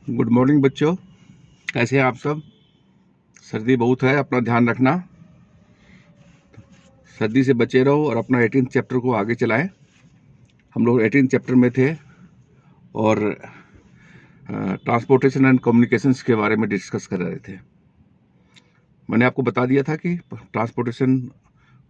Good morning बच्चों, कैसे हैं आप सब। सर्दी बहुत है, अपना ध्यान रखना, सर्दी से बचे रहो और अपना 18 चैप्टर को आगे चलाएं। हम लोग 18 चैप्टर में थे और ट्रांसपोर्टेशन एंड कम्युनिकेशंस के बारे में डिस्कस कर रहे थे। मैंने आपको बता दिया था कि ट्रांसपोर्टेशन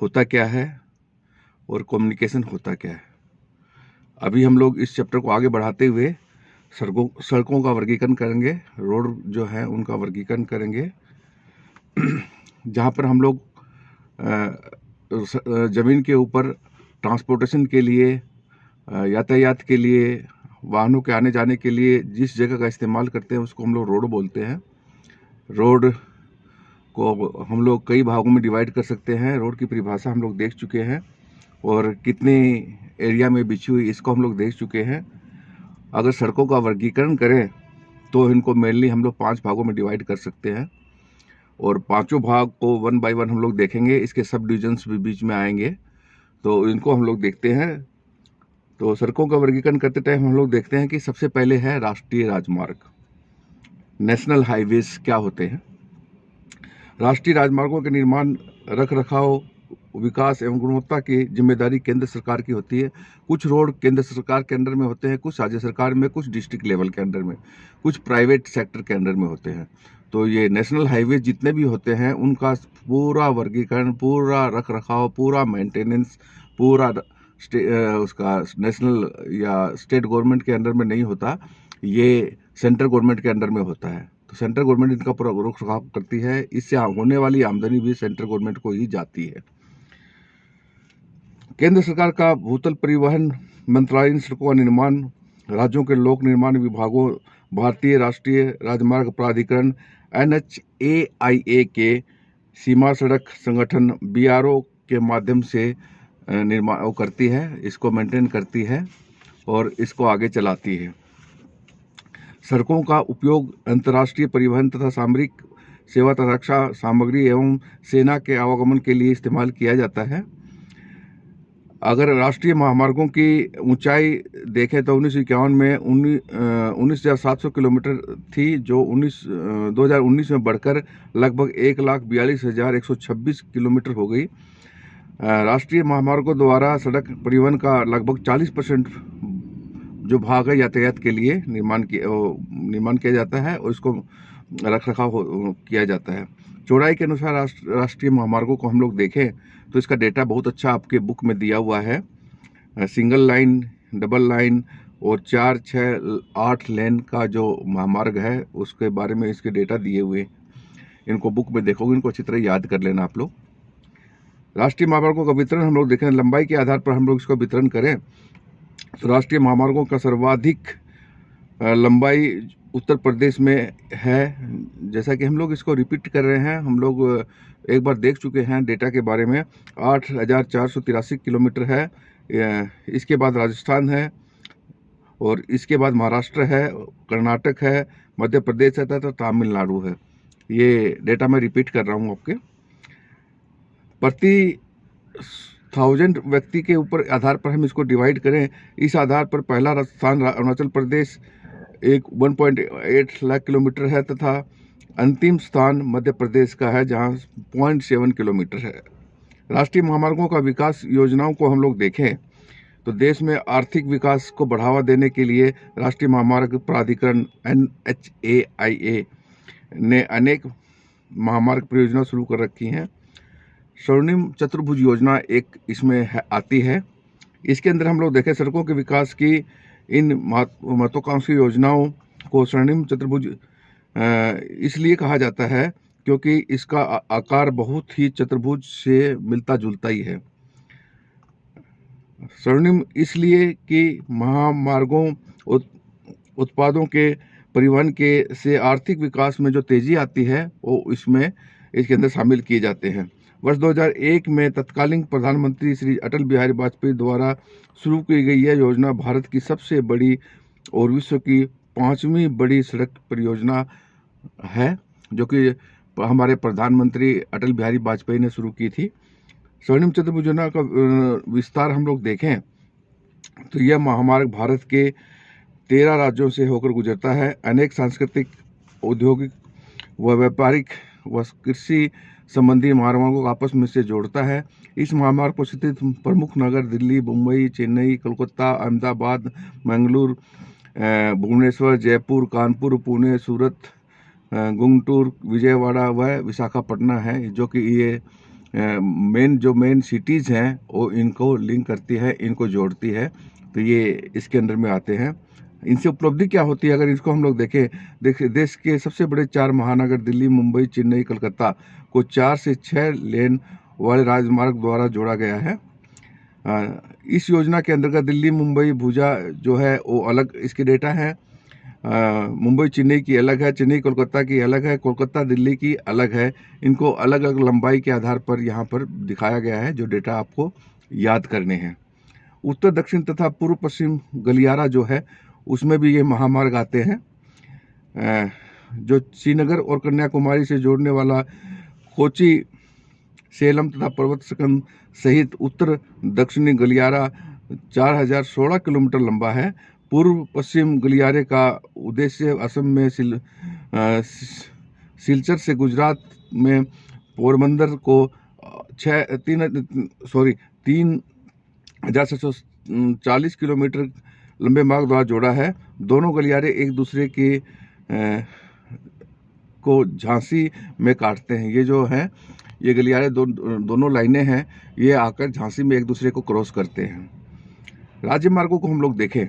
होता क्या है और कम्युनिकेशन होता क्या है। अभी हम लोग इस चैप्टर को आगे बढ़ाते हुए सड़कों का वर्गीकरण करेंगे, रोड जो है उनका वर्गीकरण करेंगे, जहाँ पर हम लोग ज़मीन के ऊपर ट्रांसपोर्टेशन के लिए, यातायात के लिए, वाहनों के आने जाने के लिए जिस जगह का इस्तेमाल करते हैं उसको हम लोग रोड बोलते हैं। रोड को हम लोग कई भागों में डिवाइड कर सकते हैं। रोड की परिभाषा हम लोग देख चुके हैं और कितने एरिया में बिछी हुई इसको हम लोग देख चुके हैं। अगर सड़कों का वर्गीकरण करें तो इनको मेनली हम लोग 5 भागों में डिवाइड कर सकते हैं और पांचों भाग को 1 बाय 1 हम लोग देखेंगे। इसके सब डिविजन्स भी बीच में आएंगे, तो इनको हम लोग देखते हैं। तो सड़कों का वर्गीकरण करते टाइम हम लोग देखते हैं कि सबसे पहले है राष्ट्रीय राजमार्ग। नेशनल हाईवेज क्या होते हैं? राष्ट्रीय राजमार्गों के निर्माण, रख रखाव, विकास एवं गुणवत्ता की जिम्मेदारी केंद्र सरकार की होती है। कुछ रोड केंद्र सरकार के अंडर में होते हैं, कुछ राज्य सरकार में, कुछ डिस्ट्रिक्ट लेवल के अंडर में, कुछ प्राइवेट सेक्टर के अंडर में होते हैं। तो ये नेशनल हाईवे जितने भी होते हैं उनका पूरा वर्गीकरण, पूरा रख रखाव, पूरा मेंटेनेंस, पूरा उसका नेशनल या स्टेट गवर्नमेंट के अंडर में नहीं होता, ये सेंट्रल गवर्नमेंट के अंडर में होता है। तो सेंट्रल गवर्नमेंट इनका पूरा रख रखाव करती है। इससे होने वाली आमदनी भी सेंट्रल गवर्नमेंट को ही जाती है। केंद्र सरकार का भूतल परिवहन मंत्रालय सड़कों का निर्माण राज्यों के लोक निर्माण विभागों, भारतीय राष्ट्रीय राजमार्ग प्राधिकरण NHAIA के सीमा सड़क संगठन BRO के माध्यम से निर्माण करती है, इसको मेंटेन करती है और इसको आगे चलाती है। सड़कों का उपयोग अंतर्राष्ट्रीय परिवहन तथा सामरिक सेवा तथा रक्षा सामग्री एवं सेना के आवागमन के लिए इस्तेमाल किया जाता है। अगर राष्ट्रीय महामार्गों की ऊंचाई देखें तो 1951 में 19,700 किलोमीटर थी, जो 2019 में बढ़कर लगभग 1,42,126 किलोमीटर हो गई। राष्ट्रीय महामार्गों द्वारा सड़क परिवहन का लगभग 40% जो भाग है यातायात के लिए निर्माण किया जाता है और इसको रख रखाव किया जाता है। चौड़ाई के अनुसार राष्ट्रीय महामार्गों को हम लोग देखें तो इसका डेटा बहुत अच्छा आपके बुक में दिया हुआ है। सिंगल लाइन, डबल लाइन और 4, 6, 8 लेन का जो महामार्ग है उसके बारे में इसके डेटा दिए हुए। इनको बुक में देखोगे, इनको अच्छी तरह याद कर लेना आप लोग। राष्ट्रीय महामार्गों का वितरण हम लोग देखें, लंबाई के आधार पर हम लोग इसको वितरण करें तो राष्ट्रीय महामार्गों का सर्वाधिक लंबाई उत्तर प्रदेश में है। जैसा कि हम लोग इसको रिपीट कर रहे हैं, हम लोग एक बार देख चुके हैं डेटा के बारे में। 8,483 किलोमीटर है। इसके बाद राजस्थान है और इसके बाद महाराष्ट्र है, कर्नाटक है, मध्य प्रदेश है तथा तमिलनाडु है। ये डेटा मैं रिपीट कर रहा हूँ आपके। प्रति 1000 व्यक्ति के ऊपर आधार पर हम इसको डिवाइड करें, इस आधार पर पहला स्थान अरुणाचल प्रदेश 1.8 लाख किलोमीटर है तथा अंतिम स्थान मध्य प्रदेश का है जहां 0.7 किलोमीटर है। राष्ट्रीय महामार्गों का विकास योजनाओं को हम लोग देखें तो देश में आर्थिक विकास को बढ़ावा देने के लिए राष्ट्रीय महामार्ग प्राधिकरण NHAIA ने अनेक महामार्ग परियोजना शुरू कर रखी हैं। स्वर्णिम चतुर्भुज योजना एक इसमें आती है। इसके अंदर हम लोग देखें सड़कों के विकास की इन महत्वाकांक्षी योजनाओं को स्वर्णिम चतुर्भुज इसलिए कहा जाता है क्योंकि इसका आकार बहुत ही चतुर्भुज से मिलता जुलता ही है। स्वर्णिम इसलिए कि महामार्गों उत्पादों के परिवहन के से आर्थिक विकास में जो तेजी आती है वो इसके अंदर शामिल किए जाते हैं। वर्ष 2001 में तत्कालीन प्रधानमंत्री श्री अटल बिहारी वाजपेयी द्वारा शुरू की गई यह योजना भारत की सबसे बड़ी और विश्व की 5वीं बड़ी सड़क परियोजना है, जो कि हमारे प्रधानमंत्री अटल बिहारी वाजपेयी ने शुरू की थी। स्वर्णिम चतुर्भुज योजना का विस्तार हम लोग देखें तो यह महामार्ग भारत के 13 राज्यों से होकर गुजरता है। अनेक सांस्कृतिक, औद्योगिक व व्यापारिक व कृषि संबंधी महामार्गों को आपस में से जोड़ता है। इस महामार्ग पर स्थित प्रमुख नगर दिल्ली, मुंबई, चेन्नई, कोलकाता, अहमदाबाद, मंगलुरु, भुवनेश्वर, जयपुर, कानपुर, पुणे, सूरत, गुंटूर, विजयवाड़ा व विशाखापट्टनम है, जो कि ये मेन सिटीज़ हैं वो इनको लिंक करती है, इनको जोड़ती है, तो ये इसके अंदर में आते हैं। इनसे उपलब्धि क्या होती है अगर इसको हम लोग देखें, देश के सबसे बड़े 4 महानगर दिल्ली, मुंबई, चेन्नई, कलकत्ता को 4 से 6 लेन वाले राजमार्ग द्वारा जोड़ा गया है। इस योजना के अंतर्गत दिल्ली मुंबई भुजा जो है वो अलग इसके डेटा है। मुंबई चेन्नई की अलग है, चेन्नई कोलकाता की अलग है, कोलकाता दिल्ली की अलग है। इनको अलग अलग लंबाई के आधार पर यहाँ पर दिखाया गया है, जो डेटा आपको याद करने हैं। उत्तर दक्षिण तथा पूर्व पश्चिम गलियारा जो है उसमें भी ये महामार्ग आते हैं। जो श्रीनगर और कन्याकुमारी से जोड़ने वाला कोची, सेलम तथा पर्वत सकंद सहित उत्तर दक्षिणी गलियारा 4016 किलोमीटर लंबा है। पूर्व पश्चिम गलियारे का उद्देश्य असम में सिलचर से गुजरात में पोरबंदर को 3740 किलोमीटर लंबे मार्ग द्वारा जोड़ा है। दोनों गलियारे एक दूसरे के को झांसी में काटते हैं। ये जो है ये गलियारे दोनों लाइनें हैं, ये आकर झांसी में एक दूसरे को क्रॉस करते हैं। राज्य मार्गों को हम लोग देखें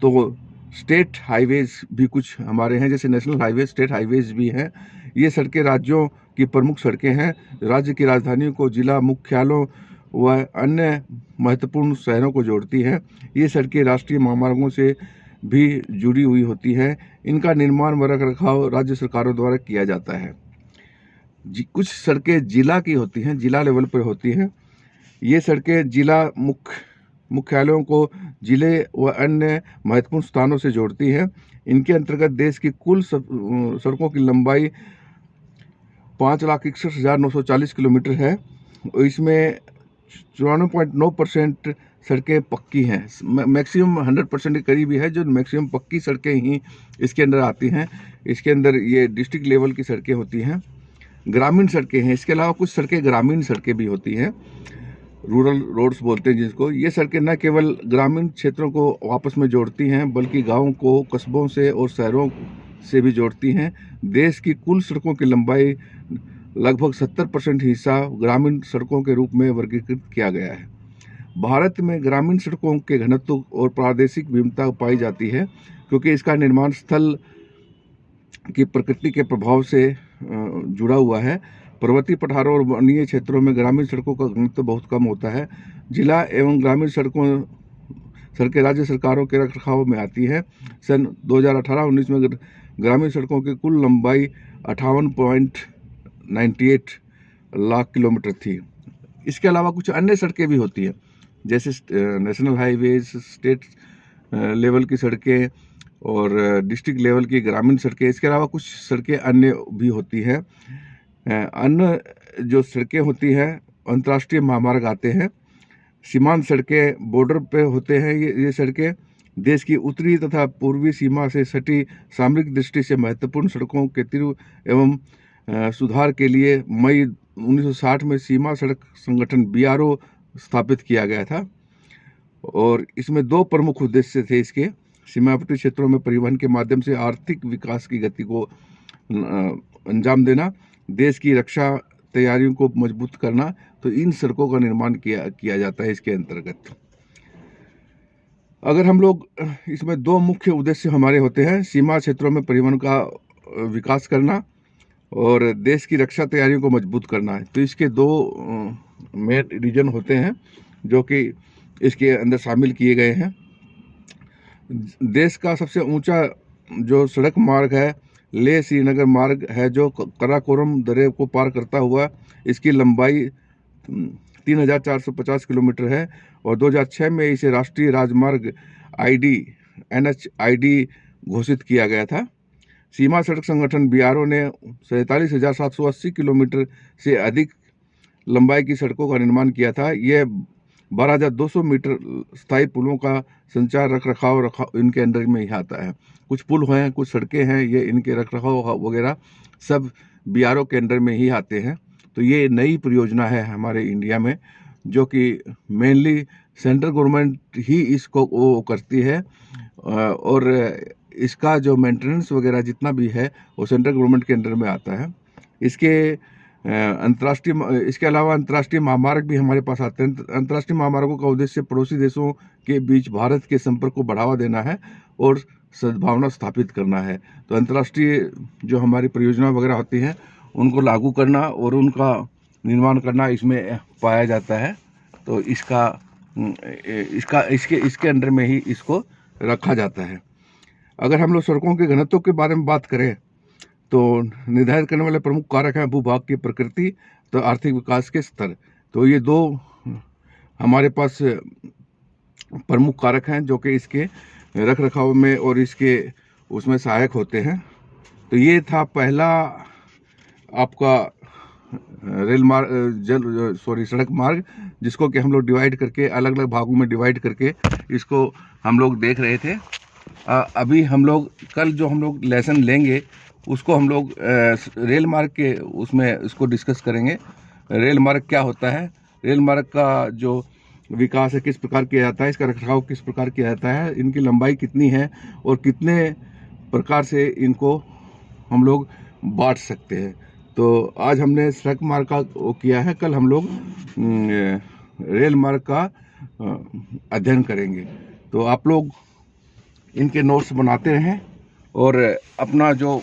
तो स्टेट हाईवेज भी कुछ हमारे हैं, जैसे नेशनल हाईवे, स्टेट हाईवेज भी हैं। ये सड़कें राज्यों की प्रमुख सड़कें हैं। राज्य की राजधानियों को, जिला मुख्यालयों व अन्य महत्वपूर्ण शहरों को जोड़ती हैं। ये सड़कें राष्ट्रीय महामार्गों से भी जुड़ी हुई होती हैं। इनका निर्माण व रखरखाव राज्य सरकारों द्वारा किया जाता है। कुछ सड़कें जिला की होती हैं, जिला लेवल पर होती हैं। ये सड़कें जिला मुख्यालयों को जिले व अन्य महत्वपूर्ण स्थानों से जोड़ती हैं। इनके अंतर्गत देश की कुल सड़कों की लंबाई 5,61,940 किलोमीटर है। इसमें 94.9% सड़कें पक्की हैं। मैक्सिमम 100% के करीब ही है, जो मैक्सिमम पक्की सड़कें ही इसके अंदर आती हैं। इसके अंदर ये डिस्ट्रिक्ट लेवल की सड़कें होती हैं, ग्रामीण सड़कें हैं। इसके अलावा कुछ सड़कें ग्रामीण सड़कें भी होती हैं, रूरल रोड्स बोलते हैं जिसको। ये सड़कें न केवल ग्रामीण क्षेत्रों को आपस में जोड़ती हैं, बल्कि गाँवों को कस्बों से और शहरों से भी जोड़ती हैं। देश की कुल सड़कों की लंबाई लगभग 70% हिस्सा ग्रामीण सड़कों के रूप में वर्गीकृत किया गया है। भारत में ग्रामीण सड़कों के घनत्व और प्रादेशिक विभिन्नता पाई जाती है, क्योंकि इसका निर्माण स्थल की प्रकृति के प्रभाव से जुड़ा हुआ है। पर्वतीय पठारों और वनीय क्षेत्रों में ग्रामीण सड़कों का घनत्व बहुत कम होता है। जिला एवं ग्रामीण सड़कें राज्य सरकारों के रखरखाव में आती है। सन 2018-19 में ग्रामीण सड़कों की कुल लंबाई 58.98 लाख किलोमीटर थी। इसके अलावा कुछ अन्य सड़कें भी होती हैं, जैसे नेशनल हाईवेज, स्टेट लेवल की सड़कें और डिस्ट्रिक्ट लेवल की ग्रामीण सड़कें। इसके अलावा कुछ सड़कें अन्य भी होती हैं। अन्य जो सड़कें होती हैं, अंतर्राष्ट्रीय महामार्ग आते हैं। सीमांत सड़कें बॉर्डर पे होते हैं। ये सड़कें देश की उत्तरी तथा पूर्वी सीमा से सटी सामरिक दृष्टि से महत्वपूर्ण सड़कों के तीव्र एवं सुधार के लिए मई 1960 में सीमा सड़क संगठन BRO स्थापित किया गया था। और इसमें 2 प्रमुख उद्देश्य थे इसके। सीमावर्ती क्षेत्रों में परिवहन के माध्यम से आर्थिक विकास की गति को अंजाम देना, देश की रक्षा तैयारियों को मजबूत करना, तो इन सड़कों का निर्माण किया जाता है इसके अंतर्गत। अगर हम लोग इसमें 2 मुख्य उद्देश्य हमारे होते हैं, सीमा क्षेत्रों में परिवहन का विकास करना और देश की रक्षा तैयारियों को मजबूत करना है। तो इसके 2 मेन रीजन होते हैं जो कि इसके अंदर शामिल किए गए हैं। देश का सबसे ऊंचा जो सड़क मार्ग है लेह श्रीनगर मार्ग है, जो कराकोरम दर्रे को पार करता हुआ इसकी लंबाई 3,450 किलोमीटर है और 2006 में इसे राष्ट्रीय राजमार्ग NHID घोषित किया गया था। सीमा सड़क संगठन BRO ने 47,780 किलोमीटर से अधिक लंबाई की सड़कों का निर्माण किया था। यह 12,200 मीटर स्थायी पुलों का संचार रख रखाव इनके अंडर में ही आता है। कुछ पुल हैं, कुछ सड़कें हैं, ये इनके रख रखाव वगैरह सब बीआरओ के अंडर में ही आते हैं। तो ये नई परियोजना है हमारे इंडिया में, जो कि मेनली सेंट्रल गवर्नमेंट ही इसको वो करती है, और इसका जो मेंटेनेंस वगैरह जितना भी है वो सेंट्रल गवर्नमेंट के अंडर में आता है। इसके इसके अलावा अंतर्राष्ट्रीय महामार्ग भी हमारे पास आते हैं। अंतर्राष्ट्रीय महामार्गों का उद्देश्य पड़ोसी देशों के बीच भारत के संपर्क को बढ़ावा देना है और सद्भावना स्थापित करना है। तो अंतर्राष्ट्रीय जो हमारी परियोजना वगैरह होती हैं उनको लागू करना और उनका निर्माण करना इसमें पाया जाता है। तो इसके अंडर में ही इसको रखा जाता है। अगर हम लोग सड़कों के घनत्व के बारे में बात करें तो निर्धारित करने वाले प्रमुख कारक हैं भूभाग की प्रकृति तो आर्थिक विकास के स्तर। तो ये दो हमारे पास प्रमुख कारक हैं जो कि इसके रख रखाव में और इसके उसमें सहायक होते हैं। तो ये था पहला आपका सड़क मार्ग, जिसको कि हम लोग डिवाइड करके अलग अलग भागों में डिवाइड करके इसको हम लोग देख रहे थे। अभी हम लोग कल जो हम लोग लेसन लेंगे उसको हम लोग रेल मार्ग के उसमें इसको डिस्कस करेंगे। रेल मार्ग क्या होता है, रेल मार्ग का जो विकास है किस प्रकार किया जाता है, इसका रखरखाव किस प्रकार किया जाता है, इनकी लंबाई कितनी है और कितने प्रकार से इनको हम लोग बांट सकते हैं। तो आज हमने सड़क मार्ग का वो किया है, कल हम लोग रेल मार्ग का अध्ययन करेंगे। तो आप लोग इनके नोट्स बनाते रहें और अपना जो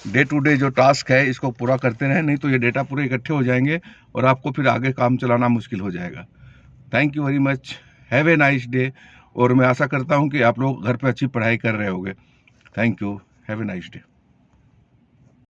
डे टू डे जो टास्क है इसको पूरा करते रहें, नहीं तो ये डेटा पूरे इकट्ठे हो जाएंगे और आपको फिर आगे काम चलाना मुश्किल हो जाएगा। Thank you very much, have a nice day. और मैं आशा करता हूँ कि आप लोग घर पे अच्छी पढ़ाई कर रहे होंगे। Thank you, have a nice day.